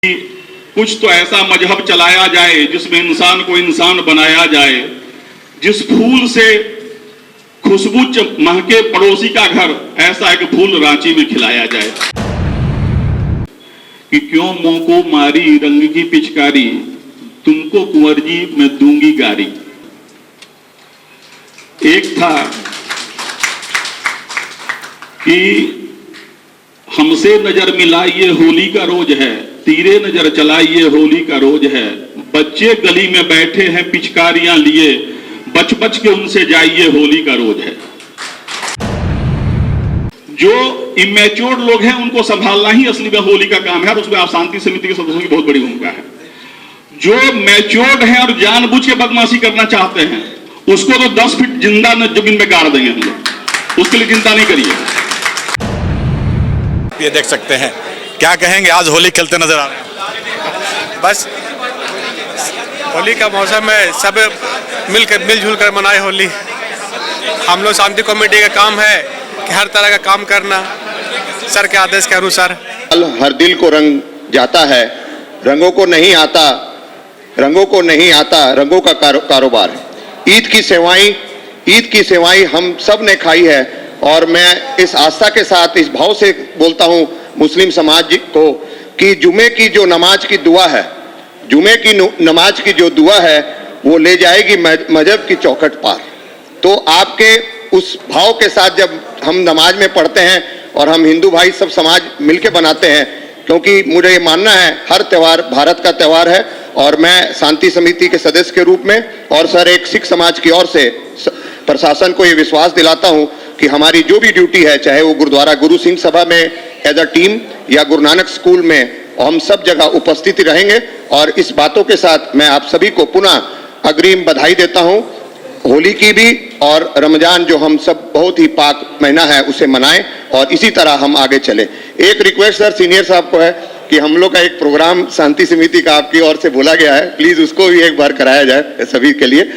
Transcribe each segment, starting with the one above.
कुछ तो ऐसा मजहब चलाया जाए जिसमें इंसान को इंसान बनाया जाए, जिस फूल से खुशबू महके पड़ोसी का घर, ऐसा एक फूल रांची में खिलाया जाए। कि क्यों मुंह को मारी रंग की पिचकारी, तुमको कुंवर जी मैं दूंगी गारी। एक था कि हमसे नजर मिलाइए होली का रोज है, तीरे नजर चलाइए होली का रोज है। बच्चे गली में बैठे हैं पिचकारियां लिए, बच बच के उनसे जाइए होली का रोज है। जो इमेच्योर लोग हैं उनको संभालना ही असली में होली का काम है, और उसमें आप शांति समिति के सदस्यों की बहुत बड़ी भूमिका है। जो मैच्योर्ड हैं और जानबूझ के बदमाशी करना चाहते हैं उसको तो 10 फीट जिंदा जमीन में गाड़ देंगे हम लोग, उसके लिए चिंता नहीं करिए। ये देख सकते हैं, क्या कहेंगे, आज होली खेलते नजर आ रहे हैं। बस होली का मौसम है, सब मिलजुल कर मनाए होली। हम लोग शांति कमेटी का काम है कि हर तरह का काम करना सर के आदेश के अनुसार। हर दिल को रंग जाता है, रंगों को नहीं आता रंगों का कारोबार। ईद की सेवाएं हम सब ने खाई है, और मैं इस आस्था के साथ इस भाव से बोलता हूं मुस्लिम समाज को कि जुमे की जो नमाज की दुआ है, नमाज की जो दुआ है वो ले जाएगी मजहब की चौखट पार। तो आपके उस भाव के साथ जब हम नमाज में पढ़ते हैं और हम हिंदू भाई सब समाज मिलके बनाते हैं, क्योंकि मुझे ये मानना है हर त्यौहार भारत का त्यौहार है, और मैं शांति समिति के सदस्य के रूप में और सर एक सिख समाज की ओर से प्रशासन को ये विश्वास दिलाता हूं कि हमारी जो भी ड्यूटी है, चाहे वो गुरुद्वारा गुरु सिंह सभा में एज अ टीम या गुरु नानक स्कूल में, हम सब जगह उपस्थित रहेंगे। और इस बातों के साथ मैं आप सभी को पुनः अग्रिम बधाई देता हूं होली की भी, और रमजान जो हम सब बहुत ही पाक महीना है उसे मनाएं, और इसी तरह हम आगे चले। एक रिक्वेस्ट सर सीनियर साहब को है कि हम लोग का एक प्रोग्राम शांति समिति का आपकी ओर से बोला गया है, प्लीज उसको भी एक बार कराया जाए सभी के लिए।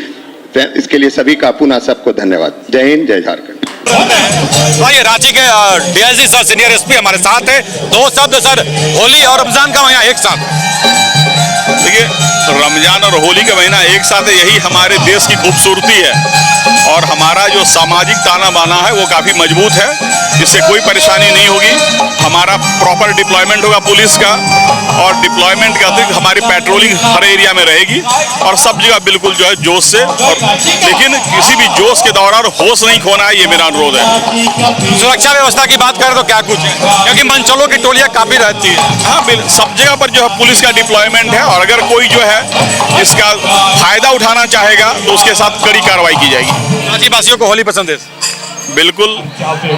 इसके लिए सभी का पुनः सबको धन्यवाद। जय हिंद, जय झारखंड। भाई रांची के डीआईजी सर सीनियर एसपी हमारे साथ है। 2 शब्द सर, होली और रमजान का महीना एक साथ। देखिए, रमजान और होली का महीना एक साथ है, यही हमारे देश की खूबसूरती है, और हमारा जो सामाजिक ताना बाना है वो काफ़ी मजबूत है, इससे कोई परेशानी नहीं होगी। हमारा प्रॉपर डिप्लॉयमेंट होगा पुलिस का, और डिप्लॉयमेंट के अतिरिक्त हमारी पेट्रोलिंग हर एरिया में रहेगी, और सब जगह बिल्कुल जो है जोश से, लेकिन किसी भी जोश के दौरान होश नहीं खोना है, ये मेरा अनुरोध है। सुरक्षा व्यवस्था की बात करें तो क्या कुछ है, क्योंकि मंचलों की टोलियां काफी रहती है। हाँ, सब जगह पर जो है पुलिस का डिप्लॉयमेंट है, और अगर कोई जो है इसका फायदा उठाना चाहेगा तो उसके साथ कड़ी कार्रवाई की जाएगी। रांची वासियों को होली पसंद है? बिल्कुल,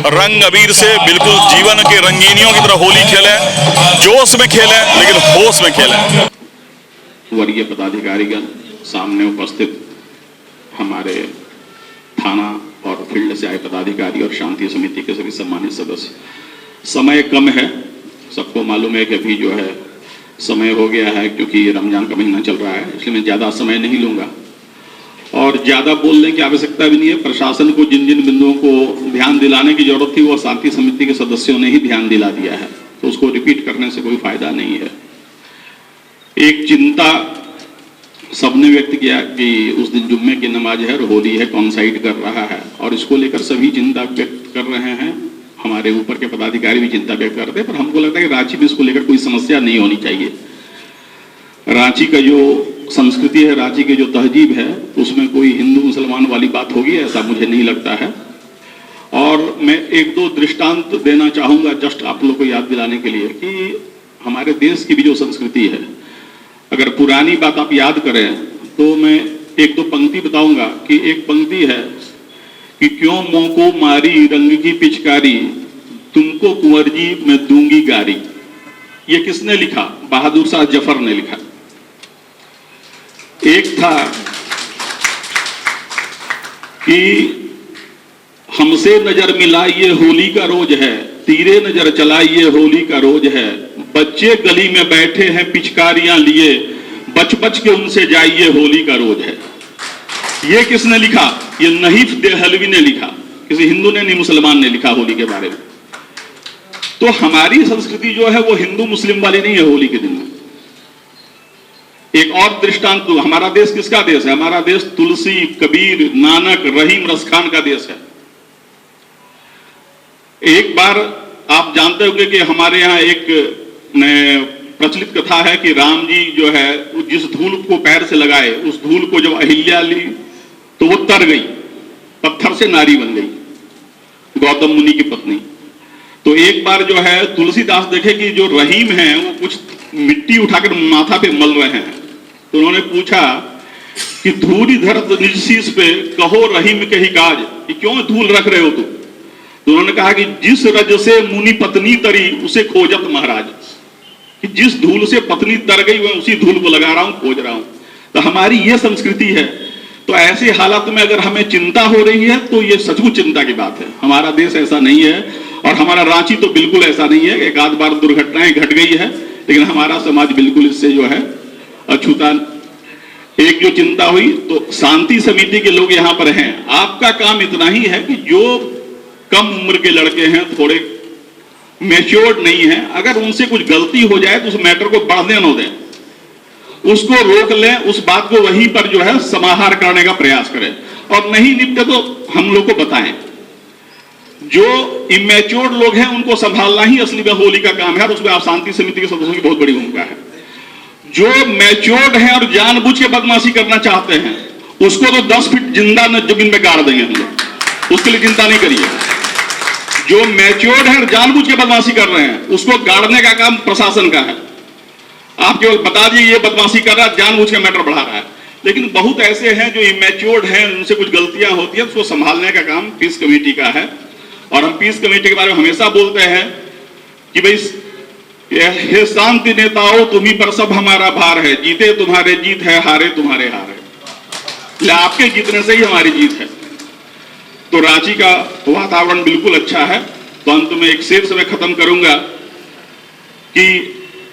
रंग अबीर से बिल्कुल जीवन के रंगीनियों की तरह होली खेलें, जोश में खेलें लेकिन होश में खेलें। वरीय पदाधिकारीगण, सामने उपस्थित हमारे थाना और फील्ड से आए पदाधिकारी और शांति समिति के सभी सम्मानित सदस्य, समय कम है, सबको मालूम है कि अभी जो है समय हो गया है, क्योंकि रमजान का महीना चल रहा है, इसलिए मैं ज़्यादा समय नहीं लूँगा और ज़्यादा बोलने की आवश्यकता भी नहीं है। प्रशासन को जिन जिन बिंदुओं को ध्यान दिलाने की जरूरत थी वो शांति समिति के सदस्यों ने ही ध्यान दिला दिया है, तो उसको रिपीट करने से कोई फायदा नहीं है। एक चिंता सबने व्यक्त किया कि उस दिन जुम्मे की नमाज है और होली है, कॉन्साइड कर रहा है, और इसको लेकर सभी चिंता व्यक्त कर रहे हैं। हमारे ऊपर के पदाधिकारी भी चिंता व्यक्त करते हैं, पर हमको लगता है कि रांची में इसको लेकर कोई समस्या नहीं होनी चाहिए। रांची का जो संस्कृति है, रांची की जो तहजीब है, उसमें कोई हिंदू मुसलमान वाली बात होगी ऐसा मुझे नहीं लगता है। और मैं 1-2 दृष्टांत देना चाहूँगा जस्ट आप लोग को याद दिलाने के लिए कि हमारे देश की भी जो संस्कृति है, अगर पुरानी बात आप याद करें तो मैं 1-2 पंक्ति बताऊंगा। कि एक पंक्ति है कि क्यों मुंह को मारी रंग की पिचकारी, तुमको कुंवर जी मैं दूंगी गारी। ये किसने लिखा? बहादुर शाह जफर ने लिखा। एक था कि हमसे नजर मिलाइए होली का रोज है, तीरे नजर चलाइए होली का रोज है। बच्चे गली में बैठे हैं पिचकारियां लिए, बच बच के उनसे जाइए होली का रोज है। ये किसने लिखा? ये नहीफ देहलवी ने लिखा, किसी हिंदू ने नहीं, मुसलमान ने लिखा होली के बारे में। तो हमारी संस्कृति जो है वो हिंदू मुस्लिम वाली नहीं है होली के दिन में। एक और दृष्टांत दूं, हमारा देश किसका देश है? हमारा देश तुलसी, कबीर, नानक, रहीम, रसखान का देश है। एक बार आप जानते होंगे कि हमारे यहाँ एक प्रचलित कथा है कि राम जी जो है जिस धूल को पैर से लगाए, उस धूल को जब अहिल्या ली तो वो तर गई, पत्थर से नारी बन गई, गौतम मुनि की पत्नी। तो एक बार जो है तुलसीदास देखे कि जो रहीम हैं वो कुछ मिट्टी उठाकर माथा पे मल रहे हैं, तो उन्होंने पूछा कि धूल धरत निज शीश पे, कहो रहीम के ही काज, कि क्यों धूल रख रहे हो तुम? तो उन्होंने कहा कि जिस रज से मुनि पत्नी तरी उसे खोजत महाराज, कि जिस धूल से पत्नी तर गई मैं उसी धूल को लगा रहा हूं, खोज रहा हूं। तो हमारी ये संस्कृति है। तो ऐसे हालात में अगर हमें चिंता हो रही है तो ये सचमुच चिंता की बात है। हमारा देश ऐसा नहीं है और हमारा रांची तो बिल्कुल ऐसा नहीं है। एक आध बार दुर्घटनाएं घट गई है, लेकिन हमारा समाज बिल्कुल इससे जो है अछूता। एक जो चिंता हुई तो शांति समिति के लोग यहां पर हैं, आपका काम इतना ही है कि जो कम उम्र के लड़के हैं, थोड़े मैच्योर्ड नहीं है, अगर उनसे कुछ गलती हो जाए तो उस मैटर को बढ़ने न दें, उसको रोक लें, उस बात को वहीं पर जो है समाहार करने का प्रयास करें, और नहीं निपटे तो हम लोग को बताएं। जो इमेच्योर्ड लोग हैं उनको संभालना ही असली में होली का काम है, और उसमें आप शांति समिति के सदस्यों की बहुत बड़ी भूमिका है। जो मैच्योर्ड है और जानबूझ के बदमाशी करना चाहते हैं उसको तो 10 फीट जिंदा जमीन में गाड़ देंगे हम लोग, उसके लिए चिंता नहीं करिए। जो मैच्योर्ड है और जानबूझ के बदमाशी कर रहे हैं उसको गाड़ने का काम प्रशासन का है। आप केवल बता दिए ये बदमाशी कर रहा है, जानबूझ के मैटर बढ़ा रहा है। लेकिन बहुत ऐसे हैं जो इमेच्योर्ड हैं, उनसे कुछ गलतियां होती है, उसको संभालने का काम पीस कमेटी का है। और हम पीस कमेटी के बारे में हमेशा बोलते हैं कि भाई हे शांति नेताओं, तुम्ही पर सब हमारा भार है, जीते तुम्हारे जीत है, हारे तुम्हारे हार है। आपके जीतने से ही हमारी जीत है। तो रांची का वातावरण बिल्कुल अच्छा है। तो अंत में एक शेर से मैं खत्म करूंगा कि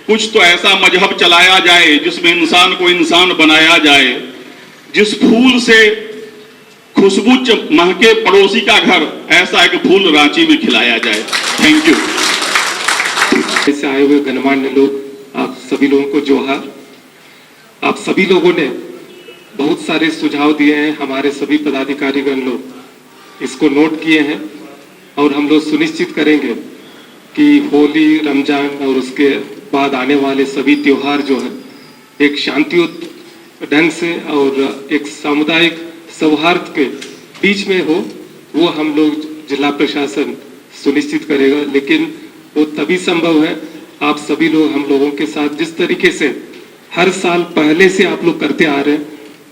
कुछ तो ऐसा मजहब चलाया जाए जिसमें इंसान को इंसान बनाया जाए, जिस फूल से खुशबू महके पड़ोसी का घर, ऐसा एक फूल रांची में खिलाया जाए। Thank you. से आए हुए गणमान्य लोग, आप सभी लोगों को जोहार। आप सभी लोगों ने बहुत सारे सुझाव दिए हैं, हमारे सभी पदाधिकारीगण लोग इसको नोट किए हैं, और हम लोग सुनिश्चित करेंगे कि होली, रमजान और उसके बाद आने वाले सभी त्योहार जो है एक शांतियुत ढंग से और एक सामुदायिक सौहार्द के बीच में हो, वो हम लोग जिला प्रशासन सुनिश्चित करेगा। लेकिन वो तभी संभव है आप सभी लोग हम लोगों के साथ जिस तरीके से हर साल पहले से आप लोग करते आ रहे हैं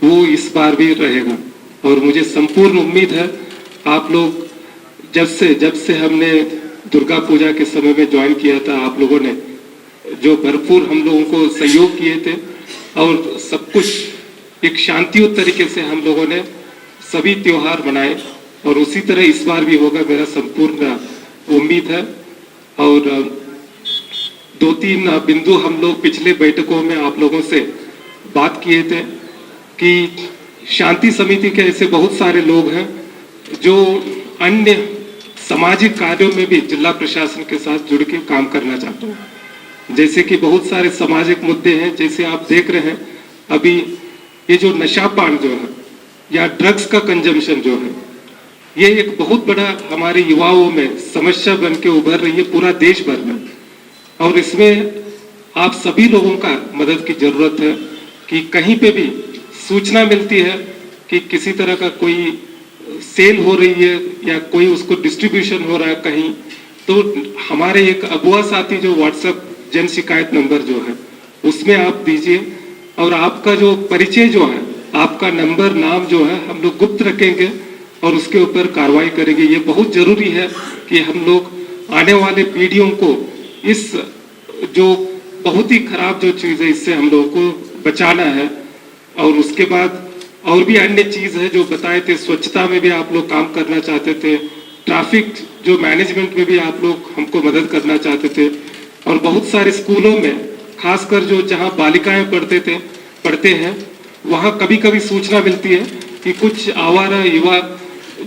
वो इस बार भी रहेगा। और मुझे संपूर्ण उम्मीद है आप लोग जब से हमने दुर्गा पूजा के समय में ज्वाइन किया था, आप लोगों ने जो भरपूर हम लोगों को सहयोग किए थे, और सब कुछ एक शांतियुत तरीके से हम लोगों ने सभी त्योहार मनाए, और उसी तरह इस बार भी होगा, मेरा संपूर्ण उम्मीद है। और 2-3 बिंदु हम लोग पिछले बैठकों में आप लोगों से बात किए थे कि शांति समिति के ऐसे बहुत सारे लोग हैं जो अन्य सामाजिक कार्यों में भी जिला प्रशासन के साथ जुड़ के काम करना चाहते हैं। जैसे कि बहुत सारे सामाजिक मुद्दे हैं, जैसे आप देख रहे हैं अभी ये जो नशापान जो है या ड्रग्स का कंजम्पशन जो है, ये एक बहुत बड़ा हमारे युवाओं में समस्या बन के उभर रही है पूरा देश भर में। और इसमें आप सभी लोगों का मदद की जरूरत है कि कहीं पे भी सूचना मिलती है कि किसी तरह का कोई सेल हो रही है या कोई उसको डिस्ट्रीब्यूशन हो रहा है कहीं, तो हमारे एक अगुआ साथी जो व्हाट्सएप जन शिकायत नंबर जो है उसमें आप दीजिए, और आपका जो परिचय जो है, आपका नंबर, नाम जो है हम लोग गुप्त रखेंगे और उसके ऊपर कार्रवाई करेंगे। ये बहुत जरूरी है कि हम लोग आने वाले पीढ़ियों को इस जो बहुत ही खराब जो चीज़ है इससे हम लोगों को बचाना है। और उसके बाद और भी अन्य चीज़ है जो बताए थे, स्वच्छता में भी आप लोग काम करना चाहते थे, ट्रैफिक जो मैनेजमेंट में भी आप लोग हमको मदद करना चाहते थे, और बहुत सारे स्कूलों में खासकर जो जहाँ बालिकाएं पढ़ते हैं वहाँ कभी कभी सूचना मिलती है कि कुछ आवारा युवा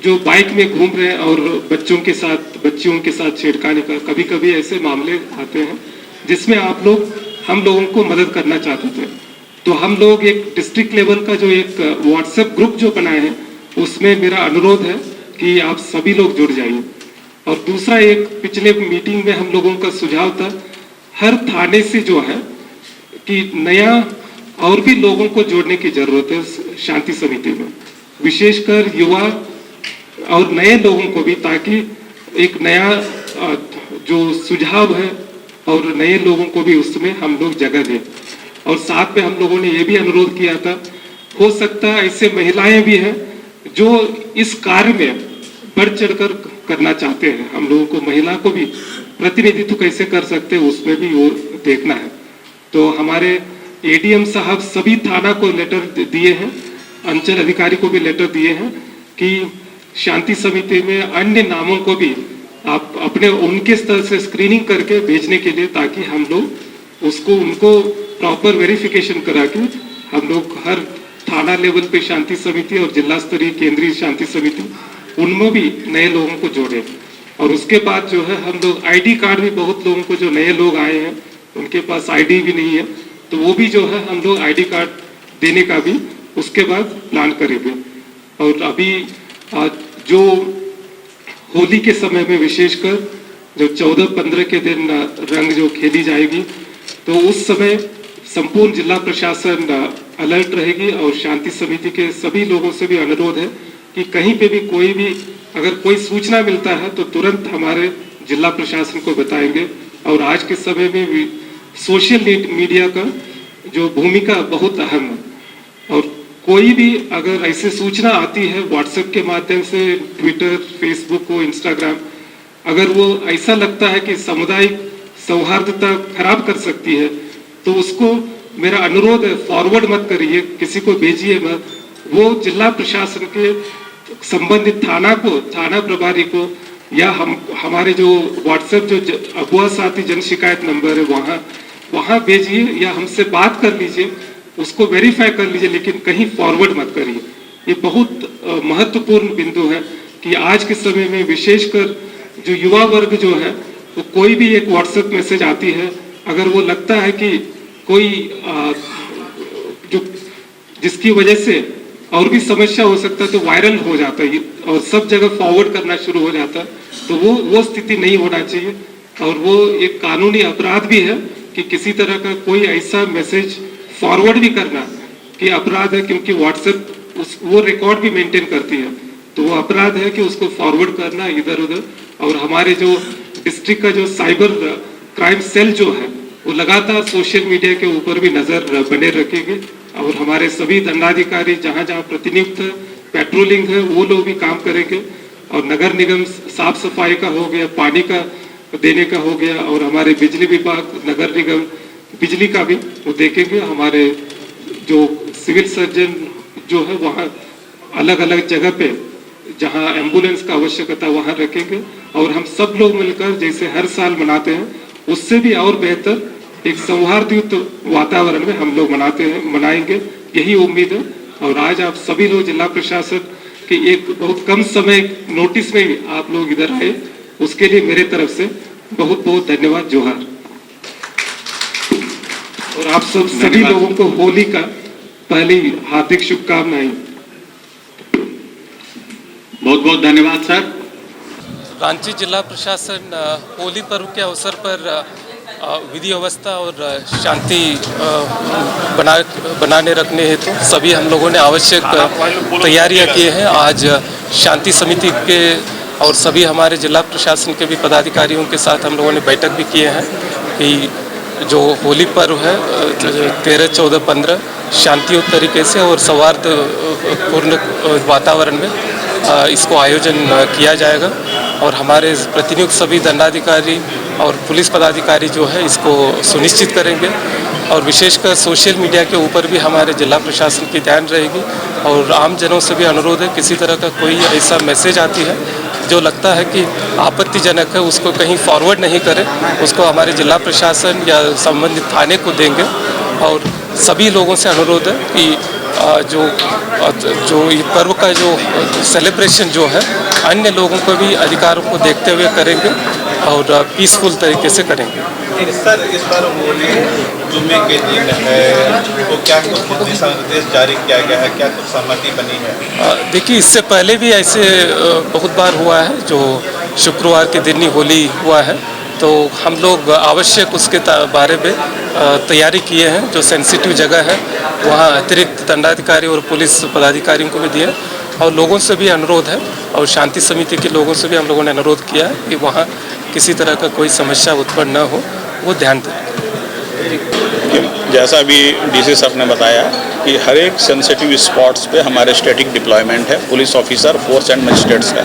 जो बाइक में घूम रहे हैं और बच्चियों के साथ छेड़खानी का कभी कभी ऐसे मामले आते हैं जिसमें आप लोग हम लोगों को मदद करना चाहते थे। तो हम लोग एक डिस्ट्रिक्ट लेवल का जो एक व्हाट्सएप ग्रुप जो बनाए हैं, उसमें मेरा अनुरोध है कि आप सभी लोग जुड़ जाइए। और दूसरा, एक पिछले मीटिंग में हम लोगों का सुझाव था, हर थाने से जो है कि नया और भी लोगों को जोड़ने की जरूरत है शांति समिति में, विशेषकर युवा और नए लोगों को भी, ताकि एक नया जो सुझाव है और नए लोगों को भी उसमें हम लोग जगह दें। और साथ में हम लोगों ने ये भी अनुरोध किया था, हो सकता है ऐसे महिलाएं भी हैं जो इस कार्य में बढ़ चढ़कर करना चाहते हैं, हम लोगों को महिला को भी प्रतिनिधित्व कैसे कर सकते हैं उसमें भी वो देखना है। तो हमारे एडीएम साहब सभी थाना को लेटर दिए हैं, अंचल अधिकारी को भी लेटर दिए हैं कि शांति समिति में अन्य नामों को भी आप अपने उनके स्तर से स्क्रीनिंग करके भेजने के लिए, ताकि हम लोग उसको उनको प्रॉपर वेरिफिकेशन करा के हम लोग हर थाना लेवल पे शांति समिति और जिला स्तरीय केंद्रीय शांति समिति उनमें भी नए लोगों को जोड़े। और उसके बाद जो है हम लोग आईडी कार्ड भी, बहुत लोगों को जो नए लोग आए हैं उनके पास आईडी भी नहीं है, तो वो भी जो है हम लोग आईडी कार्ड देने का भी उसके बाद प्लान करेंगे। और अभी जो होली के समय में विशेषकर जो 14-15 के दिन रंग जो खेली जाएगी, तो उस समय संपूर्ण जिला प्रशासन अलर्ट रहेगी। और शांति समिति के सभी लोगों से भी अनुरोध है कि कहीं पे भी कोई भी अगर कोई सूचना मिलता है तो तुरंत हमारे जिला प्रशासन को बताएंगे। और आज के समय में भी सोशल मीडिया का जो भूमिका बहुत अहम है, और कोई भी अगर ऐसी सूचना आती है व्हाट्सएप के माध्यम से, ट्विटर, फेसबुक को, इंस्टाग्राम, अगर वो ऐसा लगता है कि सामुदायिक सौहार्दता खराब कर सकती है, तो उसको मेरा अनुरोध है, फॉरवर्ड मत करिए, किसी को भेजिए मत। वो जिला प्रशासन के संबंधित थाना को, थाना प्रभारी को, या हमारे जो व्हाट्सएप जो अगुआ साथी जन शिकायत नंबर है वहाँ भेजिए, या हमसे बात कर लीजिए, उसको वेरीफाई कर लीजिए, लेकिन कहीं फॉरवर्ड मत करिए। ये बहुत महत्वपूर्ण बिंदु है कि आज के समय में विशेषकर जो युवा वर्ग जो है, वो कोई भी एक व्हाट्सएप मैसेज आती है, अगर वो लगता है कि कोई जो जिसकी वजह से और भी समस्या हो सकता है, तो वायरल हो जाता है और सब जगह फॉरवर्ड करना शुरू हो जाता है। तो वो स्थिति नहीं होना चाहिए। और वो एक कानूनी अपराध भी है कि किसी तरह का कोई ऐसा मैसेज फॉरवर्ड भी करना कि अपराध है, क्योंकि व्हाट्सएप वो रिकॉर्ड भी मेंटेन करती है, तो वो अपराध है कि उसको फॉरवर्ड करना इधर उधर। और हमारे जो डिस्ट्रिक्ट का जो साइबर क्राइम सेल जो है, वो लगातार सोशल मीडिया के ऊपर भी नजर बने रखेंगे। और हमारे सभी दंडाधिकारी जहाँ जहाँ प्रतिनियुक्त पेट्रोलिंग है, वो लोग भी काम करेंगे। और नगर निगम साफ सफाई का हो गया, पानी का देने का हो गया, और हमारे बिजली विभाग, नगर निगम बिजली का भी वो देखेंगे। हमारे जो सिविल सर्जन जो है वहाँ अलग अलग जगह पे जहाँ एम्बुलेंस का आवश्यकता वहाँ रखेंगे। और हम सब लोग मिलकर जैसे हर साल मनाते हैं, उससे भी और बेहतर एक सौहार्दयुक्त वातावरण में हम लोग मनाएंगे, यही उम्मीद है। और आज आप सभी लोग जिला प्रशासन के एक बहुत कम समय नोटिस में ही आप लोग इधर आए, उसके लिए मेरे तरफ से बहुत बहुत धन्यवाद, जोहार। और आप सब सभी लोगों को होली का पहली हार्दिक शुभकामनाएं। बहुत बहुत धन्यवाद सर। रांची जिला प्रशासन होली पर्व के अवसर पर विधि व्यवस्था और शांति बनाने रखने हेतु तो सभी हम लोगों ने आवश्यक तैयारियां की हैं। आज शांति समिति के और सभी हमारे जिला प्रशासन के भी पदाधिकारियों के साथ हम लोगों ने बैठक भी किए हैं कि जो होली पर्व है 13, 14, 15 शांतियुक्त तरीके से और सौहार्दपूर्ण वातावरण में इसको आयोजन किया जाएगा। और हमारे प्रतिनियुक्त सभी दंडाधिकारी और पुलिस पदाधिकारी जो है इसको सुनिश्चित करेंगे। और विशेषकर सोशल मीडिया के ऊपर भी हमारे जिला प्रशासन की ध्यान रहेगी। और आम जनों से भी अनुरोध है, किसी तरह का कोई ऐसा मैसेज आती है जो लगता है कि आपत्तिजनक है, उसको कहीं फॉरवर्ड नहीं करें, उसको हमारे जिला प्रशासन या संबंधित थाने को देंगे। और सभी लोगों से अनुरोध है कि जो ये पर्व का जो सेलिब्रेशन जो है अन्य लोगों को भी अधिकारों को देखते हुए करेंगे। और पीसफुल तरीके से करेंगे। सर, इस बार होली जुम्मे के दिन है, तो क्या कुछ दिशा निर्देश जारी किया गया है, क्या कुछ सहमति बनी है? देखिए, इससे पहले भी ऐसे बहुत बार हुआ है, जो शुक्रवार के दिन ही होली हुआ है, तो हम लोग आवश्यक उसके बारे में तैयारी किए हैं। जो सेंसिटिव जगह है वहाँ अतिरिक्त दंडाधिकारी और पुलिस पदाधिकारियों को भी दिया, और लोगों से भी अनुरोध है, और शांति समिति के लोगों से भी हम लोगों ने अनुरोध किया है कि वहाँ किसी तरह का कोई समस्या उत्पन्न न हो, वो ध्यान दें। जैसा अभी डीसी सर ने बताया कि हर एक सेंसिटिव स्पॉट्स पे हमारे स्टैटिक डिप्लॉयमेंट है, police officer, force and magistrates का।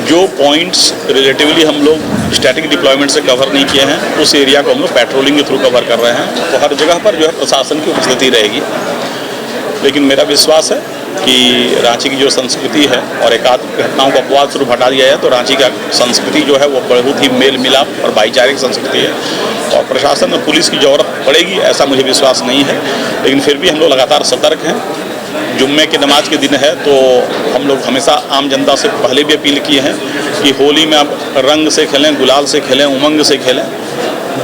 जो पॉइंट्स रिलेटिवली हम लोग स्टैटिक डिप्लॉयमेंट से कवर नहीं किए हैं, उस एरिया को हम लोग पेट्रोलिंग के थ्रू कवर कर रहे हैं। तो हर जगह पर जो है प्रशासन की उपस्थिति रहेगी। लेकिन मेरा विश्वास है कि रांची की जो संस्कृति है, और एक आध घटनाओं को अपवाद स्वरूप हटा दिया है, तो रांची का संस्कृति जो है वो बहुत ही मेल मिलाप और भाईचारे की संस्कृति है, और प्रशासन में पुलिस की जरूरत पड़ेगी ऐसा मुझे विश्वास नहीं है। लेकिन फिर भी हम लोग लगातार सतर्क हैं। जुम्मे की नमाज के दिन है, तो हम लोग हमेशा आम जनता से पहले भी अपील किए हैं कि होली में आप रंग से खेलें, गुलाल से खेलें, उमंग से खेलें,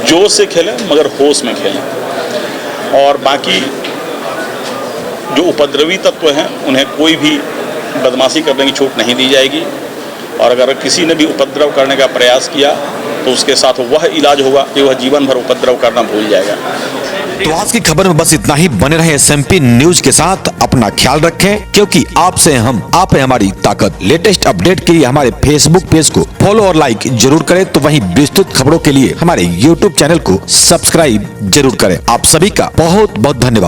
जोश से खेलें, मगर होश में खेलें। और बाकी जो उपद्रवी तत्व हैं उन्हें कोई भी बदमाशी करने की छूट नहीं दी जाएगी, और अगर किसी ने भी उपद्रव करने का प्रयास किया तो उसके साथ वह इलाज होगा कि वह जीवन भर उपद्रव करना भूल जाएगा। तो आज की खबर में बस इतना ही। बने रहे SMP न्यूज के साथ, अपना ख्याल रखें, क्योंकि आपसे हम, आप है हमारी ताकत। लेटेस्ट अपडेट के लिए हमारे फेसबुक पेज को फॉलो और लाइक जरूर करें, तो वहीं विस्तृत खबरों के लिए हमारे YouTube चैनल को सब्सक्राइब जरूर करें। आप सभी का बहुत बहुत धन्यवाद।